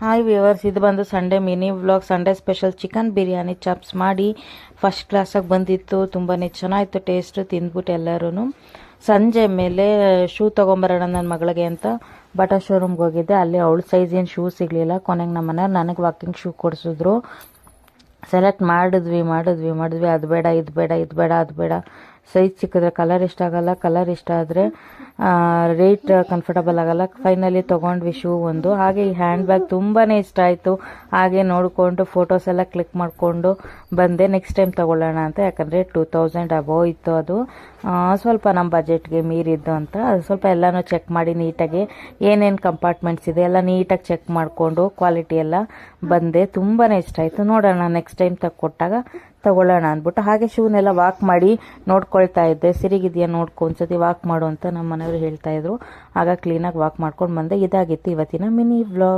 Hi viewers, ಇದು ಬಂದು Sunday mini vlog. Sunday special chicken biryani chops ಮಾಡಿ ಫಸ್ಟ್ ಕ್ಲಾಸಾಗಿ ಬಂದಿತ್ತು. ತುಂಬಾ ಚೆನ್ನಾಗಿತ್ತು ಟೇಸ್ಟ್. ತಿಂದ್ಬಿಟ್ಟು ಎಲ್ಲರೂ ಸಂಜೆ ಮೇಲೆ ಶೂ ತೊಗೊಂಬರೋಣ ನನ್ನ ಮಗಳಿಗೆ ಅಂತ ಬಾಟಾ ಶೋರೂಮ್ಗೆ ಹೋಗಿದ್ದೆ. ಅಲ್ಲಿ ಅವಳ ಸೈಜಿನ ಶೂ ಸಿಗಲಿಲ್ಲ. ಕೊನೆಗೆ ನಮ್ಮ ಮನೆಯವ್ರು ನನಗೆ ವಾಕಿಂಗ್ ಶೂ ಕೊಡಿಸಿದ್ರು. ಸೆಲೆಕ್ಟ್ ಮಾಡಿದ್ವಿ. ಅದು ಬೇಡ ಇದು ಬೇಡ ಅದು ಬೇಡ. ಸೈಜ್ ಸಿಕ್ಕಿದ್ರೆ ಕಲರ್ ಇಷ್ಟ ಆಗಲ್ಲ, ಕಲರ್ ಇಷ್ಟ ಆದರೆ ರೇಟ್ ಕಂಫರ್ಟಬಲ್ ಆಗಲ್ಲ. ಫೈನಲಿ ತೊಗೊಂಡ್ವಿ ಶೂ ಒಂದು. ಹಾಗೆ ಈ ಹ್ಯಾಂಡ್ ಬ್ಯಾಗ್ ತುಂಬಾ ಇಷ್ಟ ಆಯಿತು. ಹಾಗೆ ನೋಡಿಕೊಂಡು ಫೋಟೋಸ್ ಎಲ್ಲ ಕ್ಲಿಕ್ ಮಾಡಿಕೊಂಡು ಬಂದೆ. ನೆಕ್ಸ್ಟ್ ಟೈಮ್ ತೊಗೊಳ್ಳೋಣ ಅಂತ, ಯಾಕಂದರೆ 2000 ಅಬೋವ್ ಇತ್ತು. ಅದು ಸ್ವಲ್ಪ ನಮ್ಮ ಬಜೆಟ್ಗೆ ಮೀರಿದ್ದು ಅಂತ ಅದು ಸ್ವಲ್ಪ ಎಲ್ಲನೂ ಚೆಕ್ ಮಾಡಿ ನೀಟಾಗಿ ಏನೇನು ಕಂಪಾರ್ಟ್ಮೆಂಟ್ಸ್ ಇದೆ ಎಲ್ಲ ನೀಟಾಗಿ ಚೆಕ್ ಮಾಡಿಕೊಂಡು ಕ್ವಾಲಿಟಿ ಎಲ್ಲ ಬಂದೆ. ತುಂಬಾ ಇಷ್ಟ ಆಯಿತು. ನೋಡೋಣ ನೆಕ್ಸ್ಟ್ ಟೈಮ್ ಕೊಟ್ಟಾಗ ತಗೊಳ್ಳೋಣ ಅಂದ್ಬಿಟ್ಟು ಹಾಗೆ ಶೂನೆಲ್ಲ ವಾಕ್ ಮಾಡಿ ನೋಡ್ಕೊಳ್ತಾ ಇದ್ದೆ. ಸಿರಿಗಿದೆಯಾ ನೋಡ್ಕೊ, ಒಂದ್ಸತಿ ವಾಕ್ ಮಾಡು ಅಂತ ನಮ್ಮ ಮನೆಯವರು ಹೇಳ್ತಾ ಇದ್ರು. ಆಗ ಕ್ಲೀನಾಗಿ ವಾಕ್ ಮಾಡ್ಕೊಂಡು ಬಂದೆ. ಇದಾಗಿತ್ತು ಇವತ್ತಿನ ಮಿನಿ ವ್ಲಾಗ್.